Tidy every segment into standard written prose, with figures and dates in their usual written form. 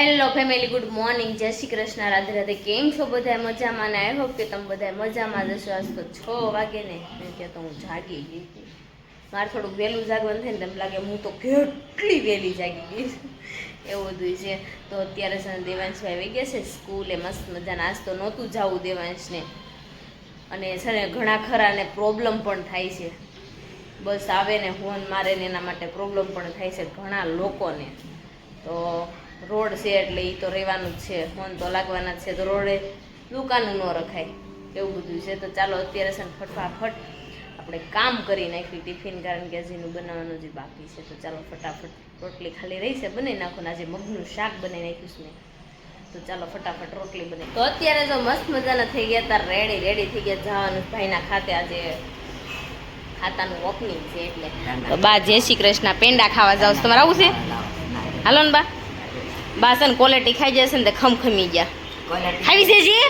Hello family, good morning, જય શ્રી કૃષ્ણ, રાધે રાધે. કેમ છો બધા? મજામાં ને? આઈ હોપ કે તમે બધા મજામાં જશો. આજ તો 6 વાગે ને ત્યાં તો હું જાગી ગઈ હતી. મારે થોડુંક વહેલું જાગવાનું થાય ને તેમ લાગે હું તો કેટલી વહેલી જાગી ગઈ એવું બધું છે. તો અત્યારે છે દેવાંશભાઈ આવી ગયા છે સ્કૂલે, મસ્ત મજાના. આજ તો નહોતું જવું દેવાંશને, અને છે ને ઘણા ખરાને પ્રોબ્લેમ પણ થાય છે. બસ આવે ને ફોન મારે ને એના માટે પ્રોબ્લેમ પણ થાય છે ઘણા લોકોને. તો રોડ છે એટલે એ તો રહેવાનું જ છે, ફોન તો લાગવાના જ છે, તો રોડે દુકાનું ન રખાય એવું બધું છે. તો ચાલો અત્યારે છે ને ફટાફટ આપણે કામ કરી નાખ્યું ટિફિન, કારણ કે હજીનું બનાવવાનું જે બાકી છે. તો ચાલો ફટાફટ, રોટલી ખાલી રહી છે બનાવી નાખો ને. આજે મગનું શાક બનાવી નાખ્યું છે મેં, તો ચાલો ફટાફટ રોટલી બનાવી. તો અત્યારે જો મસ્ત મજાના થઈ ગયા તાર રેડી થઈ ગયા જવાનું ભાઈના ખાતે. આજે ખાતાનું ઓપનિંગ છે એટલે તો બા જય શ્રી કૃષ્ણ, પેંડા ખાવા જાવ. તમારે આવું છે? હાલો ને બા છે ને ક્વોલિટી ખાઈ જશે ને તે ખમખમી ગયા. ખાવી છે જી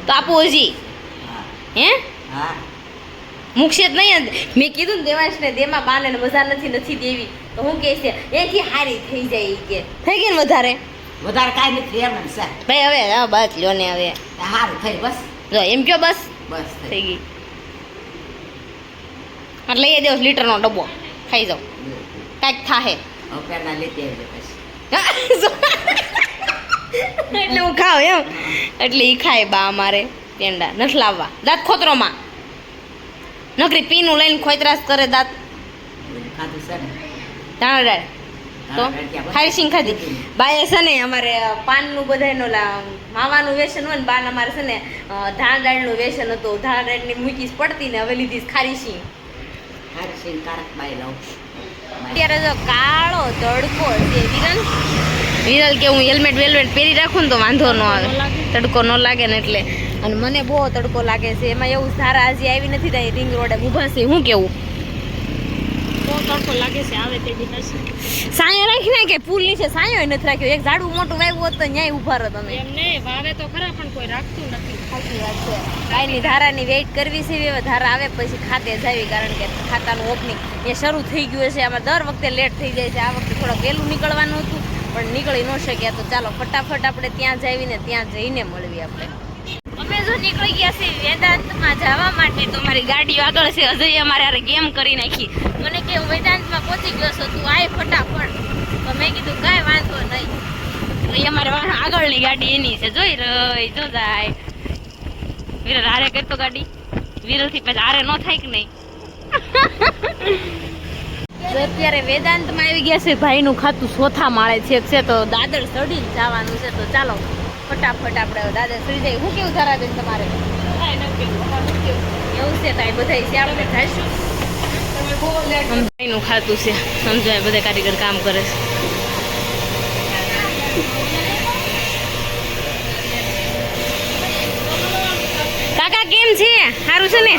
તો આપો હજી હે મૂકશે જ નહીં. મેં કીધું ને દેવાંશને દેમાં બાને મજા નથી દેવી, તો હું કહે છે એથી હારી થઈ જાય કે થઈ ગઈ ને વધારે કાંઈ નથી એમ ભાઈ. હવે હા બસ લ્યો ને, હવે સારું થઈ બસ જો એમ કયો બસ થઈ ગઈ. એટલે લઈ દેવો લીટરનો ડબ્બો, ખાઈ જાઓ કાંઈક થાહે એટલે હું ખાવ એમ. એટલે એ ખાય બા અમારે પેંડા નથી લાવવા. દાંત ખોતરોમાં નકરી પીનું લઈને ખોતરાસ કરે દાંત. ધાણા દાળ તો ખારી સિંગ ખાધી બાએ છે ને. અમારે પાનનું બધાનો માવાનું વ્યસન હોય ને, બાન અમારે છે ને ધાણા દાળનું વ્યસન હતું. ધાણા દાળની મૂકીશ પડતી ને હવે લીધીશ ખારી સિંગ. અત્યારે જો કાળો તડકો છે. વિરલ કે હું હેલ્મેટ પહેરી રાખું ને તો વાંધો ન આવે, તડકો ન લાગે ને એટલે. અને મને બહુ તડકો લાગે છે. એમાં એવું સારા હજી આવી નથી થાય રિંગ રોડે ઊભા છે. હું કેવું બહુ તડકો લાગે છે. આવે તે સાયો રાખી નાખે પુલ નીચે, સાયો નથી રાખ્યો. એક ઝાડું મોટું વાવ્યું હોત તો ન્યાય ઉભા રહો તમે. એમને વાવે તો ખરા પણ કોઈ રાખતું નથી. સાચી વાત છે. ગાયની ધારાની વેઇટ કરવી છે. હવે ધારા આવે પછી ખાતે જાવી, કારણ કે ખાતાનું ઓપનિંગ એ શરૂ થઈ ગયું છે. આમાં દર વખતે લેટ થઈ જાય છે. આ વખતે થોડુંક વહેલું નીકળવાનું હતું પણ નીકળી ન શક્યા. તો ચાલો ફટાફટ આપણે ત્યાં જઈને ત્યાં જઈને મળવી. આપણે અમે જો નીકળી ગયા છીએ વેદાંતમાં જવા માટે. તો મારી ગાડીઓ આગળ છે. અજય અમારે યાર ગેમ કરી નાખી. મને કે હું વેદાંતમાં પહોંચી ગયો છું, તું આય ફટાફટ. તો મેં કીધું કાંઈ વાંધો નહીં. એ અમારે આગળની ગાડી એની છે. જોઈ રહી જો જાય. વિરલ હારે કરતો ગાડી, વિરલથી પછી હારે ન થાય કે નહીં. અત્યારે વેદાંતમાં આવી ગયા છે. ભાઈનું ખાતું ચોથા માળે છે તો દાદર ચડીને જવાનું છે. તો ચાલો ફટાફટ આપણે દાદર ચડી જાય. હું કેવું ધારાબેન તમારે? એવું છે તાઈ બધા છે આપણે જઈશું. ભાઈનું ખાતું છે સમજાય, બધા કારીગર કામ કરે છે. કાકા કેમ છે? સારું છે ને?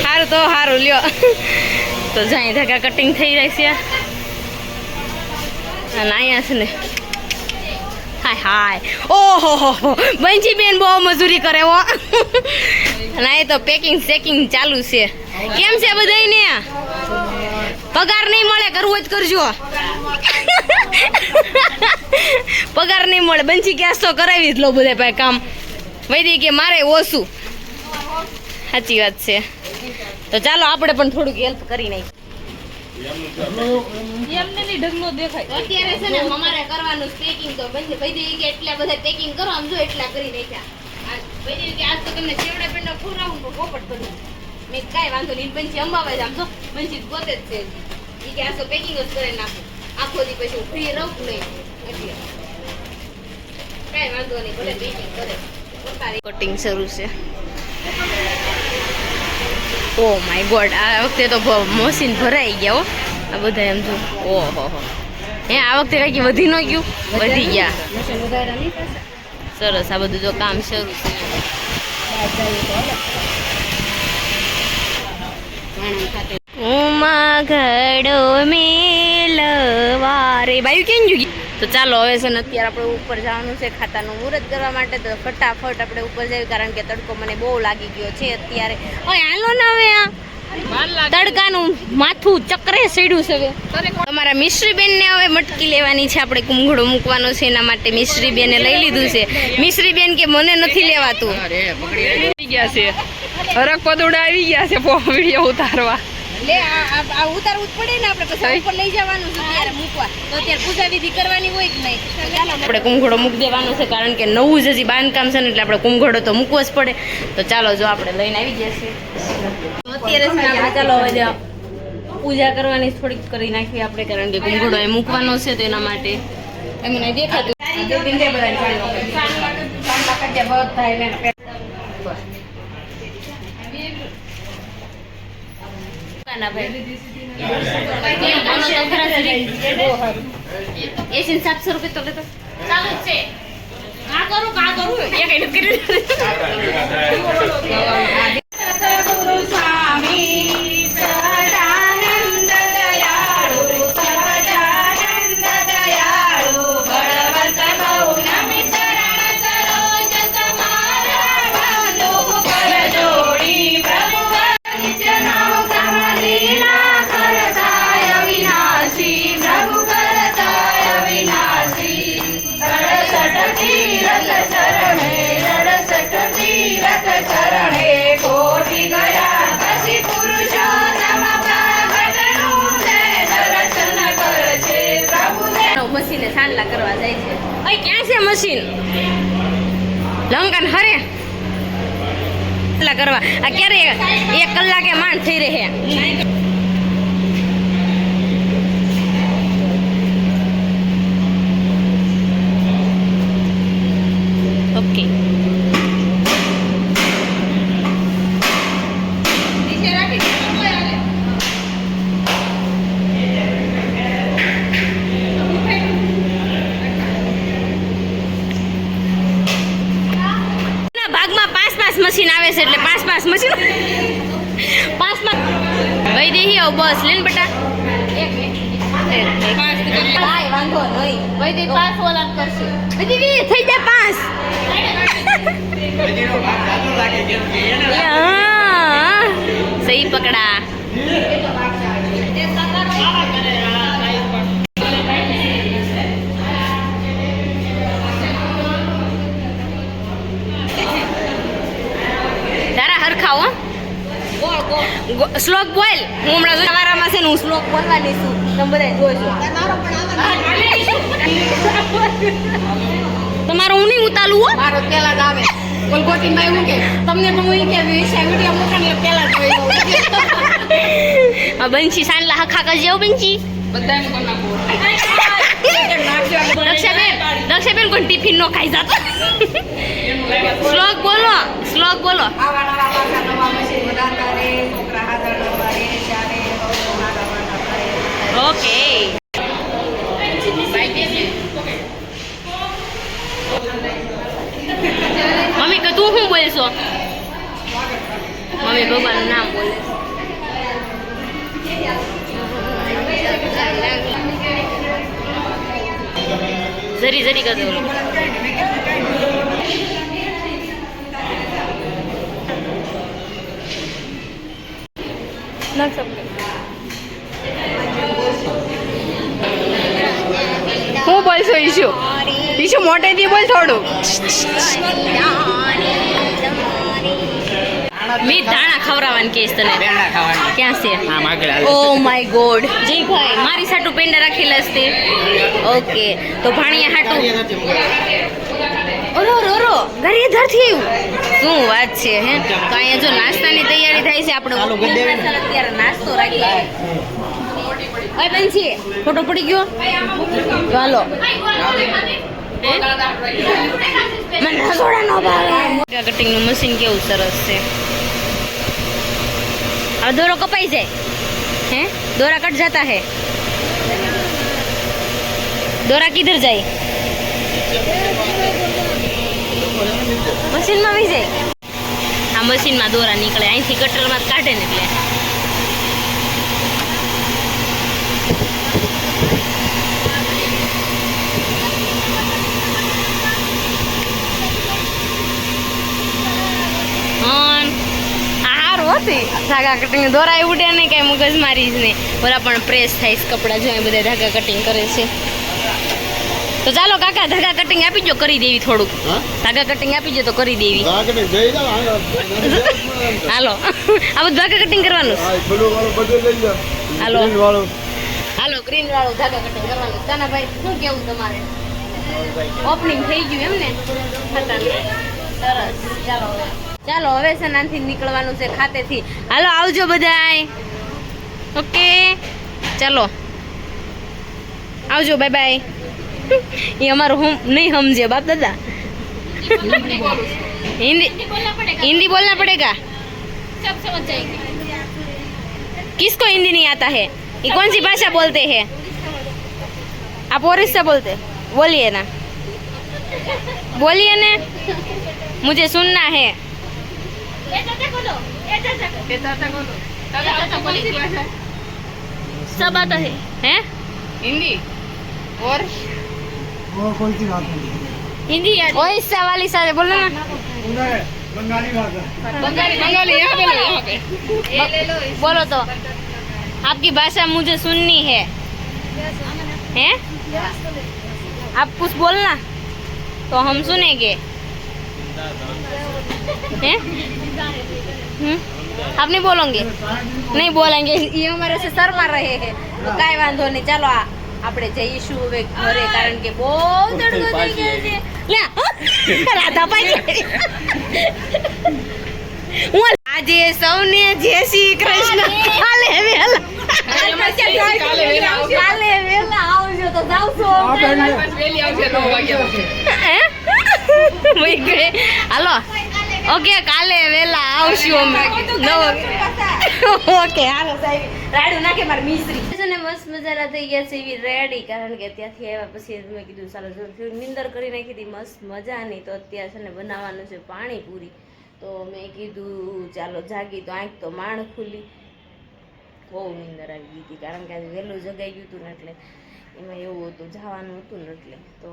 સારું તો સારું લ્યો. તો જાય ધાગા કટિંગ થઈ જાય છે. અને અહીંયા છે ને હાય ઓહો બંજી બેન બહુ મજૂરી કરે હો. અને એ તો પેકિંગ ચાલુ છે. કેમ છે બધાને? પગાર નહીં મળે, કરવું જ કરજો. પગાર નહીં મળે બંજી ગેસ તો કરાવી જ લો બધા પાસે કામ. વૈદી કે મારે ઓછું. સાચી વાત છે. તો ચાલો આપણે પણ થોડુંક હેલ્પ કરી નાખીએ. અત્યારે છે ને અમારે કરવાનું પેકિંગ. તો ભાઈ કે એટલા બધા પેકિંગ કરો, આમ જો એટલા કરી નાખ્યા. ભાઈ કે આજ તો તમને ચેવડા પેંડા ખોરાવું તો પોપટ બધું. મેં કાંઈ વાંધો નહીં, બંચી અંબાવે આમ તો બંચી ગોતે જ છે. એ કે આ તો પેકિંગ જ કરી નાખું આખો દી, પછી હું ફ્રી રહું નહીં. એટલે કાંઈ વાંધો નહીં, ભલે પેકિંગ કરે. કટિંગ શરૂ છે. ઓ માય ગોડ, આ વખતે તો મશીન ભરાઈ ગયા હો. આ બધા એમ જો ઓહો હે, આ વખતે કાંઈ વધી ન ગયું? વધી ગયા. સરસ. આ બધું જો કામ શરૂ છે. ઉમા ઘડો મેલવારે બાયું કેમ ગયું? તો ચાલો હવે છે ને અત્યારે આપણે ઉપર જવાનું છે ખાતાનું મુહૂર્ત કરવા માટે. તો ફટાફટ આપણે ઉપર જઈએ, કારણ કે તડકો મને બહુ લાગી ગયો છે અત્યારે. ઓય હાલો ને હવે તડકાનું માથું ચક્રે ચડ્યું છે હવે તમારા મિશ્રીબેન ને હવે મટકી લેવાની છે, આપણે કુંભળો મૂકવાનો છે, એના માટે મિશ્રીબેને લઈ લીધું છે. મિશ્રીબેન કે મને નથી લેવાતું. ગયા છે હરક પદુડા આવી ગયા છે વિડીયો ઉતારવા. લે આ ઉતારવું જ પડે ને, આપણે પછી ઉપર લઈ જવાનું છે ત્યારે મૂકવા, તો ત્યારે પૂજા વિધિ કરવાની હોય કે નહીં. આપણે કુંભળો મૂકી દેવાનો છે, કારણ કે નવું જ હજી બાંધકામ છે ને, એટલે આપણે કુંભળો તો મૂકવો જ પડે. તો ચાલો જો આપણે લઈને આવી ગયા છીએ અત્યારે. ચાલો હવે પૂજા કરવાની થોડીક કરી નાખીએ આપણે, કારણ કે કુંભળો એ મૂકવાનો છે, તો એના માટે એમને દેખાતું ₹700 તો લેતો ચાલુ છે. કા કરું એ કઈ નથી મશીને સાંડલા કરવા જાય છે. ઓય ક્યાં છે મશીન? લંકન હરે સાંડલા કરવા આ ક્યારે 1 કલાકે માંડ થઈ રહે. ઓકે મશીન આવે છે એટલે 5 મશીન 5 ભાઈ દેહી આવ બસ લેન બેટા કાઈ વાંધો નહીં ભાઈ દે 5 ઓલાન કરશે દીદી થઈ જાય 5 હા સહી પકડા. શ્લોક બોલ. હું હમણાં તમારામાં છે ને હું શ્લોક બોલવાની છું, તમે બધા જોજો. તમારો હું નહીં ઉતાલું હો, મારો પેલા જ આવે. કોલકોટીમાં એવું કે તમને તો હું કે વિડીયો મોકલીને પેલા જ જોઈ. બંચી સાંડલા હખા કરજે હો બંચી. બધા દક્ષાબેન કોઈ ટિફિન નો ખાઈ જતો. શ્લોક બોલો, શ્લોક બોલો. ઓકે મમ્મી કે તું શું બોલશો? મમ્મી ભગવાનનું નામ બોલે. જરી જરી કરજો. હું બોલશો ઈશુ? ઈશુ મોટેથી બોલ થોડું. મેં દાણા ખવડાવવાની કેસ તને ક્યાં છે? ઓ માય ગોડ જી ભાઈ મારી સાટું પેંડા રાખેલા છે. ઓકે તો ભાણિયા હાટું ઓરો રોરો ઘરે ધરથી આવ્યું શું વાત છે હે? તો અહીંયા જો નાસ્તાની તૈયારી થાય છે. આપણે અત્યારે નાસ્તો રાખીએ. ઓય બેનજી ફોટો પડી ગયો ચાલો. મને રસોડા નો ભાવે. કટિંગ નું મશીન કેવું સરસ છે. હવે દોરો કપાઈ જાય હે? દોરા કટ જાતા હે. દોરા કિધર જાય? મશીનમાં આવી જાય. આ મશીનમાં દોરા નીકળે, અહીંથી કટરમાં કાઢે ને એટલે. નથી ધાગા કટિંગ દોરાય ઉડે નહીં કઈ મગજ મારી જ નહીં બરાબર પણ પ્રેસ થાય છે કપડાં જો બધા ધાગા કટિંગ કરે છે તો ચાલો કાકા ધાગા કટિંગ આપી દો કરી દેવી થોડુંક ધાગા કટિંગ આપી દો તો કરી દેવી હાલો આ બધું ધાગા કટિંગ કરવાનું હાલો હાલો ગ્રીન વાળું ધાગા કટિંગ કરવાનું તાના ભાઈ શું કેવું તમારે ઓપનિંગ થઈ ગયું એમ ને સરસ ચાલો ચાલો હવે છે નાનથી નીકળવાનું છે ખાતેથી હાલો આવજો બધાય ઓકે ચાલો આવજો બાય બાય એ અમારું हम नहीं समझे बाप दादा हिंदी हिंदी बोलना पड़ेगा सब समझ जाएंगे किसको हिंदी नहीं आता है ये कौन सी भाषा बोलते हैं आप ओरिस्सा बोलते बोलिए ना बोलिए ना मुझे सुनना है सब आता है हैं हिंदी और कोई सी बात नहीं हिंदी ओडिशा वाली सारे बोलो ना बंगाली भाषा बंगाली बंगाली यहाँ पे लो यहाँ पे बोलो तो आपकी भाषा मुझे सुननी है हैं आप कुछ बोलना तो हम सुनेंगे हैं आप नहीं बोलोगे नहीं बोलेंगे ये हमारे से शर्मा रहे हैं तो काई वांधो नहीं चलो આપણે જઈશું હવે ઘરે કારણ કે બહુ તડકો થઈ ગયો છે લે રાધાભાઈ હું આજે સૌને જય શ્રી કૃષ્ણ કાલે વેલા કાલે વેલા આવજો તો જાવશો वेली आवશે 9 વાગ્યા વઈ ગયે હાલો ઓકે કાલે વેલા આવશું અમે 9 ઓકે હાલો સાહેબ રાડું નાખે માર મિસ્ત્રી છે ને મસ્ત મજાના થઈ ગયા છે એવી રેડી કારણ કે ત્યાંથી આવ્યા પછી મેં કીધું ચાલો થોડી નિંદર કરી નાખી હતી મસ્ત મજાની તો અત્યારે છે ને બનાવવાનું છે પાણીપુરી તો મેં કીધું ચાલો જાગી તો આંખ તો માણ ખુલી બહુ નિંદર આવી ગઈ હતી કારણ કે આજે વહેલું જગાઈ ગયું હતું ને એટલે એમાં એવું હતું જવાનું હતું ને એટલે તો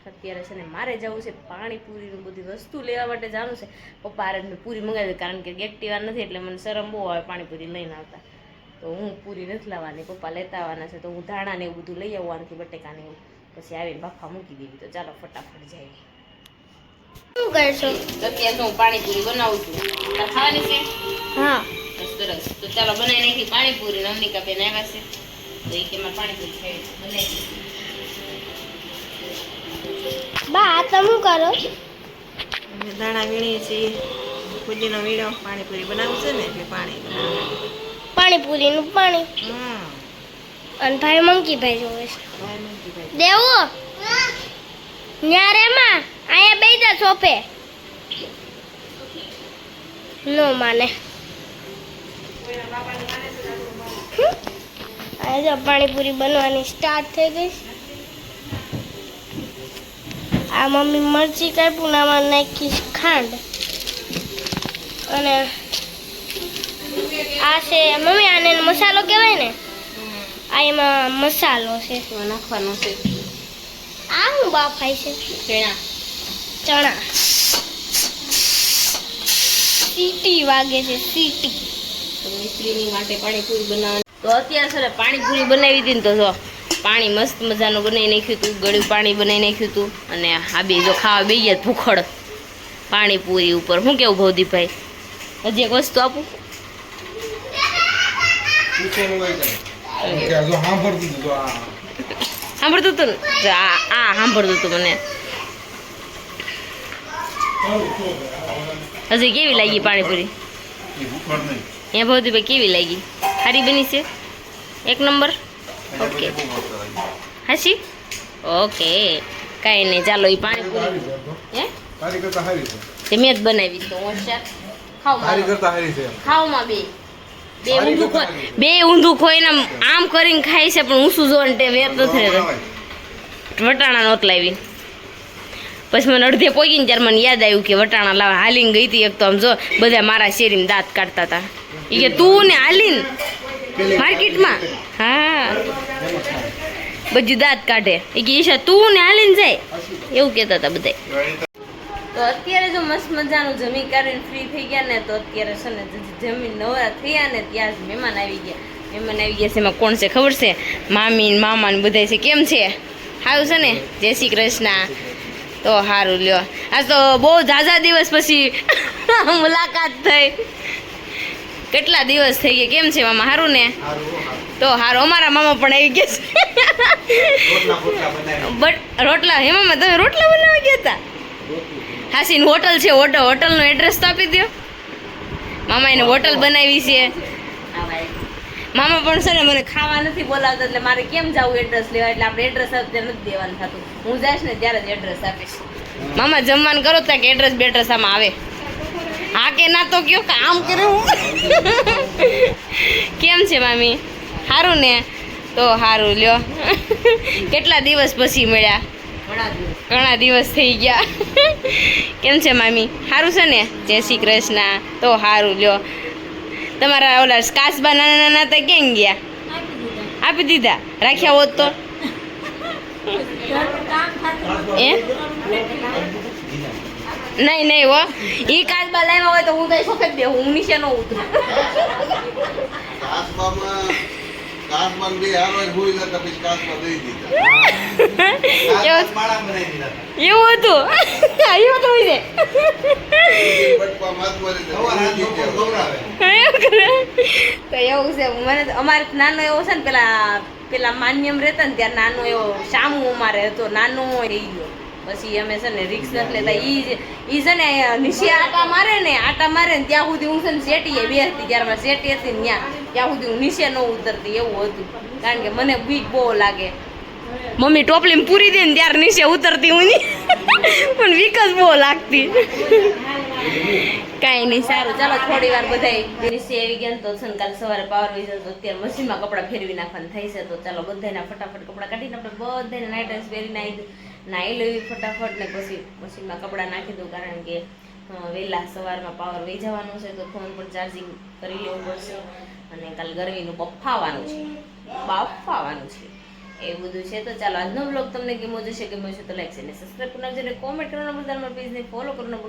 અત્યારે છે ને મારે જવું છે પાણીપુરીનું બધી વસ્તુ લેવા માટે જવાનું છે પપ્પા આરે મેં પૂરી મંગાવી કારણ કે એક્ટિવા નથી એટલે મને શરમ બહુ આવે પાણીપુરી લઈને આવતા તો હું પૂરી નથી લાવવાની પપ્પા લેતા આવવાના છે તો હું ધાણા ને એવું બધું લઈ આવવાથી બટેકાને એવું પછી આવીને બાફા મૂકી દેવી તો ચાલો ફટાફટ જઈએ શું કરશો અત્યારે હું પાણીપુરી બનાવું છું ખાવાની છે હા સરસ તો ચાલો બનાવી નાખી પાણીપુરી ને અમનિકા બેન આવ્યા છે તો એ કે મારે પાણીપુરી ખાવી બનાવી બા આ તમે શું કરો દાણા વીણીએ છીએ ફુદીનો વીણો પાણીપુરી બનાવવું છે ને એટલે પાણી પાણીપુરીનું પાણી અને ભાઈ મંકીભાઈ જોવે છે દેવો ન્યારેમાં અહીંયા બેસા સોફે નો માને આજે પાણીપુરી બનવાની સ્ટાર્ટ થઈ ગઈ આ મમ્મી મરચી કાપ્યું ને આમાં નાખી ખાંડ અને આ છે મમ્મી આને મસાલો કહેવાય ને આ એમાં મસાલો છે નાખવાનો છે આ હું બાફાય છે ચણા ચણા સીટી વાગે છે સીટી તો મિસ્ત્રીની માટે પાણીપુરી બનાવવાની તો અત્યારે સર પાણીપુરી બનાવી હતી ને તો જો પાણી મસ્ત મજાનું બનાવી નાખ્યું હતું ગળ્યું પાણી બનાવી નાખ્યું હતું અને આ બે જો ખાવા બે ગયા ભૂખડ પાણીપુરી ઉપર શું કેવું ભવદીપભાઈ હજી એક વસ્તુ આપું સાંભળતું હતું ને જો આ સાંભળતું હતું મને હજી કેવી લાગી પાણીપુરી અહીંયા ભવદીપભાઈ કેવી લાગી સારી બની છે એક નંબર ઓકે હાશી ઓકે કાંઈ નહીં ચાલો એ પાણીપુરી હે તે મેં જ બનાવી તો હોશિયાર ખાવમાં બે ઊંધું ખોઈને આમ કરીને ખાય છે પણ ઊંસું જોવાનું તે વેર નથી રહેતો વટાણા નહોત લાવી પછી મને અડધે પોગીને ત્યારે મને યાદ આવ્યું કે વટાણા લાવવા હાલીને ગઈ હતી એક તો આમ જો બધા મારા શેરીમાં દાંત કાઢતા હતા એ કે તું ને હાલીને માર્કેટમાં હા બધું દાંત કાઢે એ કે ઈશા તું ને હાલીને જાય એવું કહેતા હતા બધા તો અત્યારે જો મસ્ત મજાનું જમી કરીને ફ્રી થઈ ગયા ને તો અત્યારે છે ને જમીન નવરા થયા ને ત્યાં જ મહેમાન આવી ગયા છે. એમાં કોણ છે ખબર છે? મામી ને મામા ને બધા છે. કેમ છે? સારું છે ને? જય શ્રી કૃષ્ણ. તો સારું લ્યો. આ તો બહુ ઝાઝા દિવસ પછી મુલાકાત થઈ. કેટલા દિવસ થઈ ગયા. કેમ છે મામા? સારું ને? તો સારું. અમારા મામા પણ આવી ગયા છે. બટ રોટલા હે મામા? તમે રોટલા બનાવવા ગયા હતા? હાસીન હોટલ છે. હોટલનું એડ્રેસ તો આપી દો. મામા એને હોટલ બનાવી છે. મામા પણ છે ને મને ખાવા નથી બોલાવતા એટલે મારે કેમ જવું એડ્રેસ લેવા, એટલે આપણે એડ્રેસ અત્યારે નથી દેવાનું થતું. હું જઈશ ને ત્યારે જ એડ્રેસ આપીશ. મામા જમવાનું કરો ત્યાં કે એડ્રેસ બેડ્રેસ આમાં આવે? હા કે ના તો કયો કામ કર્યું. કેમ છે મામી? સારું ને? તો સારું લ્યો. કેટલા દિવસ પછી મળ્યા? ઘણા દિવસ થઈ ગયા. કેમ છે મામી? સારું છે ને? જય શ્રી કૃષ્ણ. તો સારું લ્યો. તમારા ઓલા કાસબા નાના નાના હતા ક્યાં ગયા? આપી દીધા? રાખ્યા હોત તો નહીં હો. ઈ કાચબા લાવ્યા હોય તો હું તો સફેદ દે, હું નીચે ન ઉતરું. એવું હતું? આવ્યો તો હોય તો એવું છે. મને અમારે નાનો એવો છે ને પેલા માન્યમ રહેતા ને ત્યારે નાનો એવો શામુ અમારે હતો. નાનો રહી ગયો પછી અમે છે ને રિક્સ નથી લેતા. ઈ છે ને નીચે આટા મારે ને ત્યાં સુધી હું છે ને શેટીએ બેસતી. ત્યારે મારે શેટી હતી ને ત્યાં સુધી હું નીચે ન ઉતરતી. એવું હતું કારણ કે મને બીક બહુ લાગે. મમ્મી ટોપલી પૂરી દે ને ત્યારે નીચે ઉતરતી હું નહીં, પણ બીક જ બહુ લાગતી. કાંઈ નહીં. સારું ચાલો થોડી વાર બધા નીચે આવી ગયા તો છે ને કાલે સવારે પાવર વહી જતો. અત્યારે મશીનમાં કપડાં ફેરવી નાખવાનું થાય છે. તો ચાલો બધાના ફટાફટ કપડાં કાઢીને આપણે બધાને નાઇટ ડ્રેસ પહેરીને નાહી લેવી ફટાફટ ને પછી મશીનમાં કપડાં નાખી દઉં. કારણ કે વહેલા સવારમાં પાવર વહી જવાનું છે તો ફોન પણ ચાર્જિંગ કરી લેવું પડશે. અને કાલે ગરમીનું બફાવાનું છે. એવું બધું છે. તો ચાલો આજનો બ્લોગ તમને ગમ્યો જશે. ગમ્યો છે તો લાઈક અને સબસ્ક્રાઈબ કરવાનું છે. કોમેન્ટ કરવાનું બધા, મારા પેજને ફોલો કરવાનું.